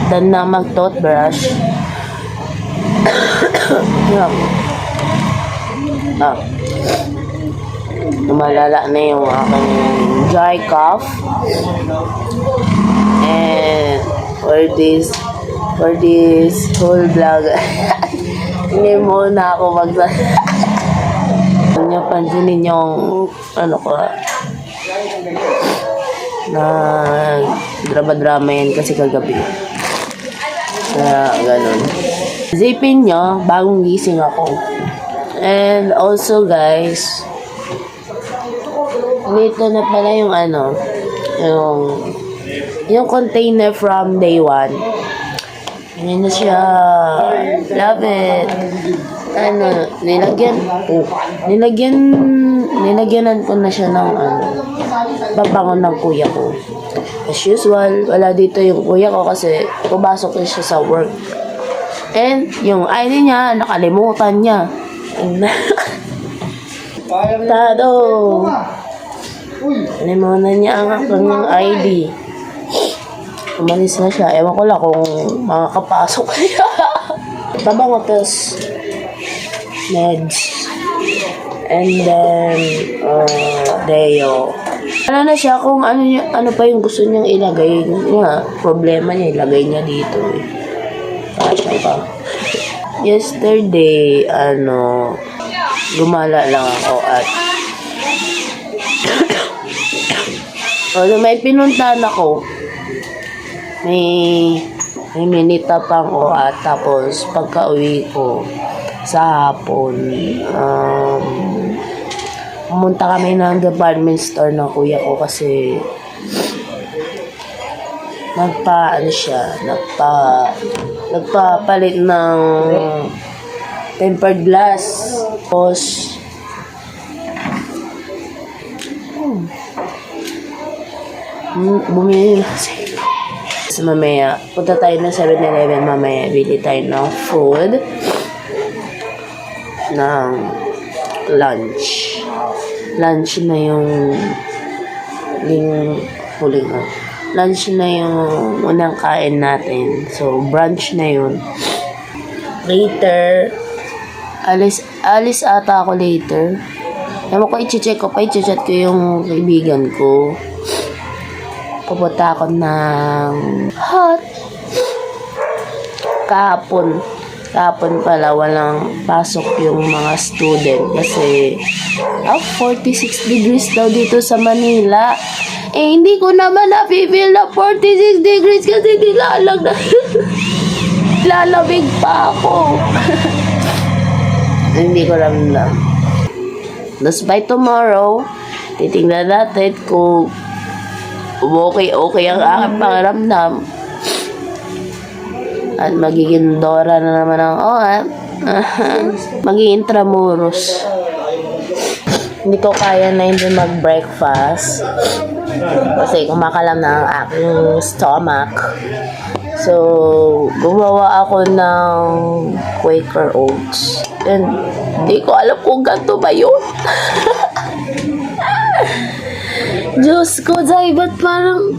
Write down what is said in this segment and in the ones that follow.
Dan na mag-toothbrush. Malala na yung aking dry cough. And for this whole vlog, hindi muna ako kung nyo pansinin yung na drama yan kasi kagabi. Ganun. Zipin nyo, bagong gising ako. And also guys, dito na pala yung yung container from day 1. Yan na siya. Love it. Nilagyanan ko na siya ng pabangon ng kuya ko. As usual, wala dito yung kuya ko kasi pumasok na siya sa work. And yung ID niya, nakalimutan niya. Tado. Nakalimutan niya ang aking ID. Umalis na siya. Ewan ko lang kung makakapasok kaya. Pabango, tapos meds. And then Deo. Na siya kung ano pa yung gusto niyang ilagay niya. Problema niya, ilagay niya dito eh. Siya pa. Yesterday, gumala lang ako at may pinuntahan ako. May minita pang at tapos pagka-uwi ko sa hapon, pumunta kami ng department store ng kuya ko kasi nagpapalit ng tempered glass. Tapos bumili na kasi. So, mamaya, punta tayo ng 7-Eleven mamaya. Bili tayo ng food. Ng lunch. Lunch na yung lunch na yung unang kain natin. So, brunch na yun. Later, alis ata ako later. Ewan ko, i-check ko ko yung kaibigan ko. Pupunta ako ng hot. Kahapon pala walang pasok yung mga student kasi 46 degrees daw dito sa Manila. Hindi ko naman na-feel na 46 degrees kasi lalamig pa ako. Hindi ko ramdam. Thus by tomorrow, titingnan natin kung okay ang aking pangaramdam. At magiging Dora na naman ang magiging Intramuros. Hindi ko kaya na hindi mag-breakfast kasi kumakalam na ang aking stomach. So, gumawa ako ng Quaker Oats. And hindi ko alam kung ganito ba yun. Diyos ko, Zay, ba't parang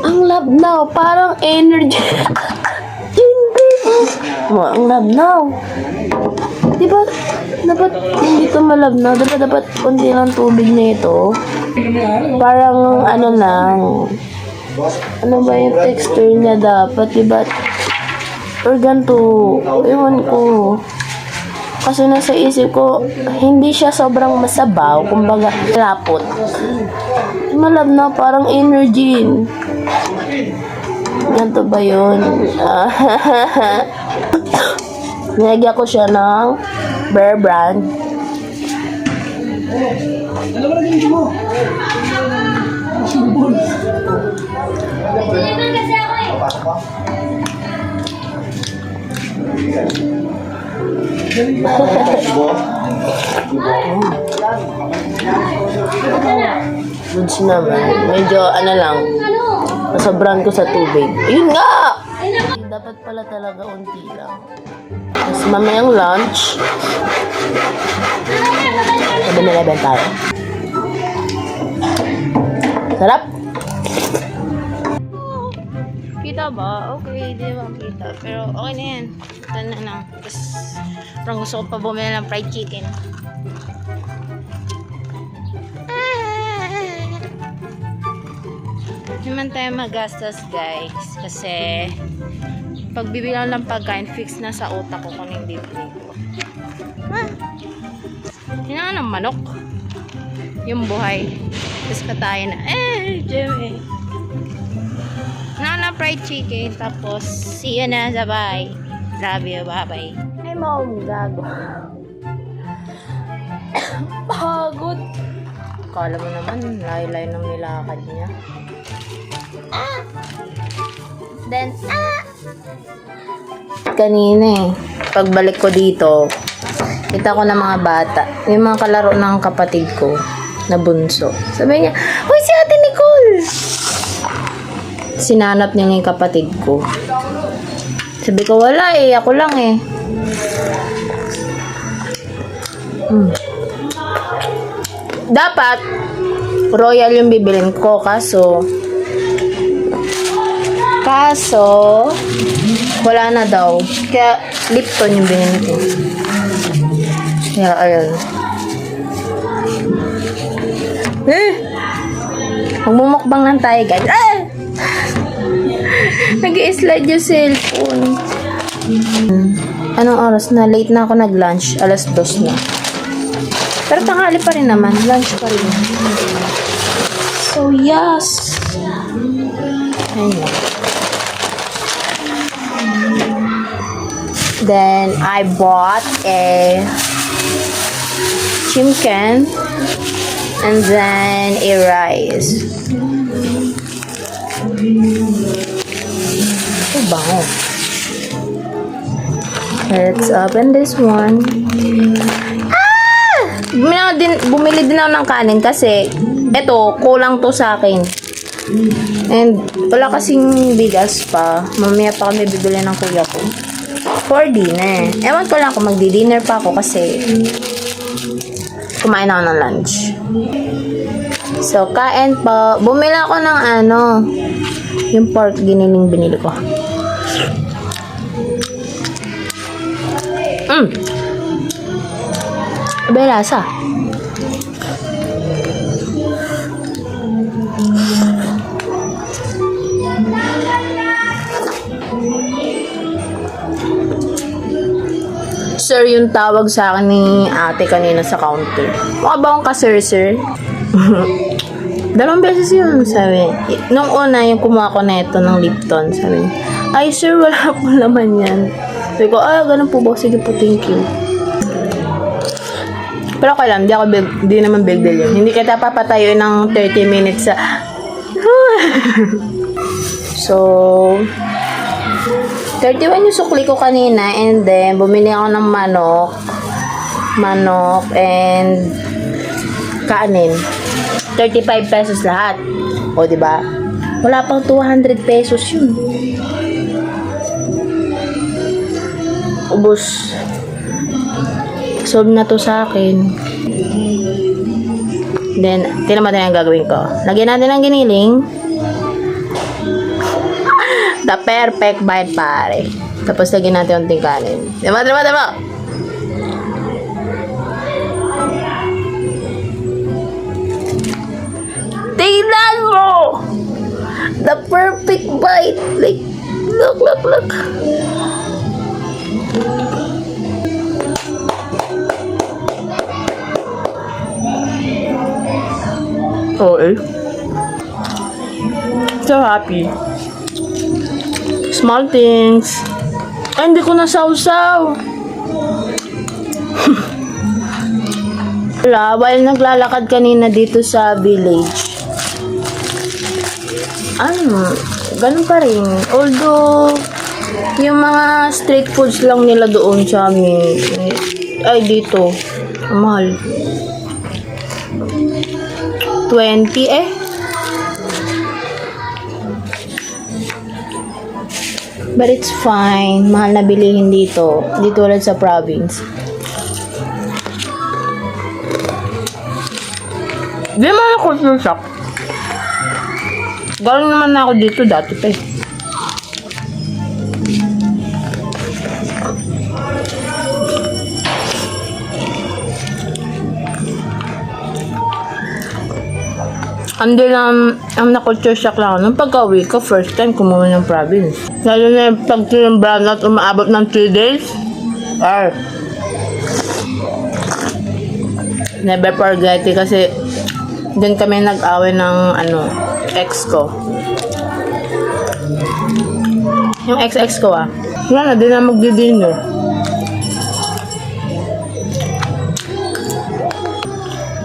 ang labnaw, parang energy. Ang labnaw. Diba, dapat hindi ito malabnaw. Dapat konti lang tubig na ito. Parang ano ba yung texture niya dapat, diba? Or ganito, ewan ko. Kasi nasa isip ko, hindi siya sobrang masabaw, kumbaga lapot. Malabnaw, parang energy. Ganito ba yun? Nilagyan ko siya ng Bear Brand. Goods naman. Medyo lang. Nasobrahan ko sa tubig. Ayun nga! Dapat pala talaga unti lang. Tapos Mamayang lunch. 7-Eleven tayo. Sarap! Kita ba? Okay, di ba kita. Pero okay na yan. Ito na lang. Tapos, parang gusto ko pa bumili ng fried chicken. Hindi man tayo magastos, guys. Kasi, pag bibilang ng pagkain, fix na sa utak ko kung yung bibili ko. Hinangan ng manok. Yung buhay. Tapos katayin na, Jimmy. Hinangan ng fried chicken. Tapos, see you na sa bye. Love you, bye-bye. Ay, mom, gago. Pagod. Akala mo naman, layo-layo ng nilakad niya. Then, kanina pagbalik ko dito, kita ko ng mga bata, yung mga kalaro ng kapatid ko na bunso. Sabi niya, "Uy, si Ate Nicole!" Sinanap niya yung kapatid ko. Sabi ko, wala ako lang Dapat, royal yung bibilin ko, kaso, wala na daw. Kaya, Lipton yung binili ko. Kaya, ayun. Magmumukbang lang tayo, guys. Nag-i-slide yung cellphone. Anong oras na? Late na ako nag-lunch. 2:00 na. Pero tanghali pa rin naman. Lunch pa rin. So, yes. Ayun. Then, I bought a chicken and then a rice. Oh, bango. Let's open this one. Bumili din ako ng kanin kasi eto, kulang to sa akin. And wala kasing bigas pa. Mamaya pa kami bibili ng kuya ko. For dinner. Ewan ko lang kung magdi-dinner pa ako kasi kumain ako ng lunch. So, kain pa. Bumili ako ng yung pork giniling binili ko. Abay lasa. Sir yung tawag sa akin ni ate kanina sa counter. Mukha ba akong ka-sir? 2 beses yun, sabi. Nung una, yung kumuha ko na ito ng Lipton, sabi. Ay, sir, wala po naman yan. Sabi ko, ganun po ba? Sige po, thank you. Pero okay lang, di naman big deal yun. Hindi kita papatayo ng 30 minutes sa... So, 31 yung sukli ko kanina and then bumili ako ng manok and kanin. 35 pesos lahat. O, diba? Wala pang 200 pesos yun. Ubus. Solve na to sa akin. Then, tinan natin ang gagawin ko. Lagyan natin ng giniling. The perfect bite, pare. Tapos lagyan natin yung kanin. Diba? Tingnan mo! The perfect bite. Like, look. So happy. Small things. Ay, hindi ko nasawsaw. Wala, while naglalakad kanina dito sa village. Ganun pa rin. Although, yung mga street foods lang nila doon sa amin. Ay, dito. Mahal. 20 But it's fine. Mahal na bilihin dito. Di tulad sa province. Di naman ako culture shock. Galing naman na ako dito dati pa eh. Hindi lang, ang na-culture shock lang ako. Nung pagka-uwi ko, first time kumuha ng province. Lalo na yung pag-tinambran at umaabot ng 3 days. Never forget it kasi din kami nag-away ng ex ko. Yung ex-ex ko wala na, di na magdi-dinner.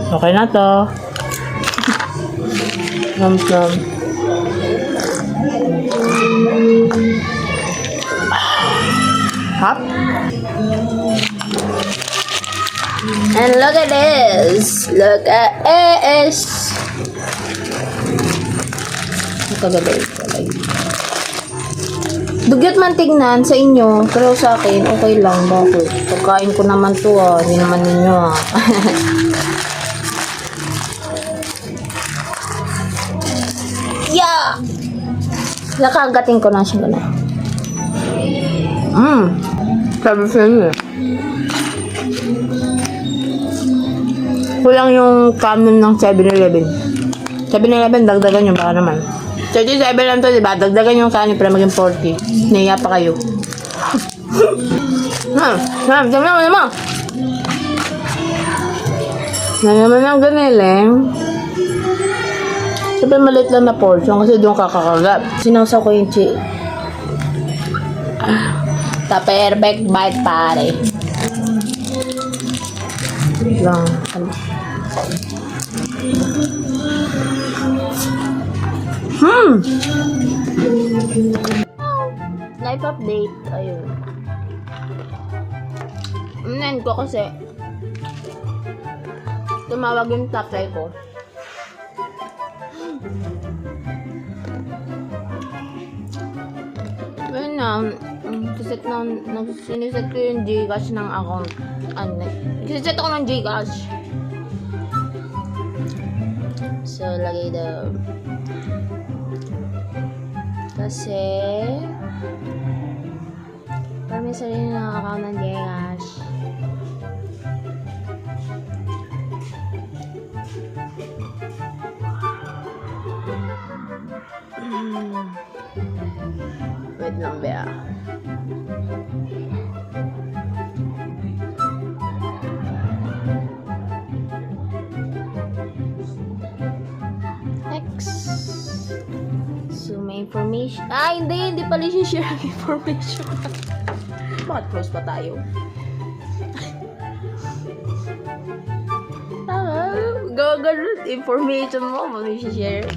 Okay na to. Nom-nom. Hop. And look at this. Look at this. Nakagabay ko lagi. Dugyot man tignan sa inyo, pero sa akin, okay lang. Bakit? Pagkain ko naman to hindi naman ninyo Yeah! Nakagating ko na siya gano'n. Sabi sa inyo kulang yung kanin ng 7-Eleven. 7-Eleven, dagdagan yung baka naman. 37 lang to, diba? Dagdagan yung kanin para maging 40. Naiya pa kayo. Dami naman. Naman ang ganileng. Siyempre maliit lang na portion kasi doon kakakagat. Sinawsaw ko yung the perfect bite pare. Lang. Life update. Ayun. Unan ko kasi tumawag yung tatay ko. Siniset ko yung Gcash ng account. Siniset ko ng Gcash. So, lagay daw. Kasi para may sarili ng account ng Gcash. Wait lang ba? Next. So, may information. Hindi pala share ang information. Bakit close pa tayo? Gagawin information mo, may share.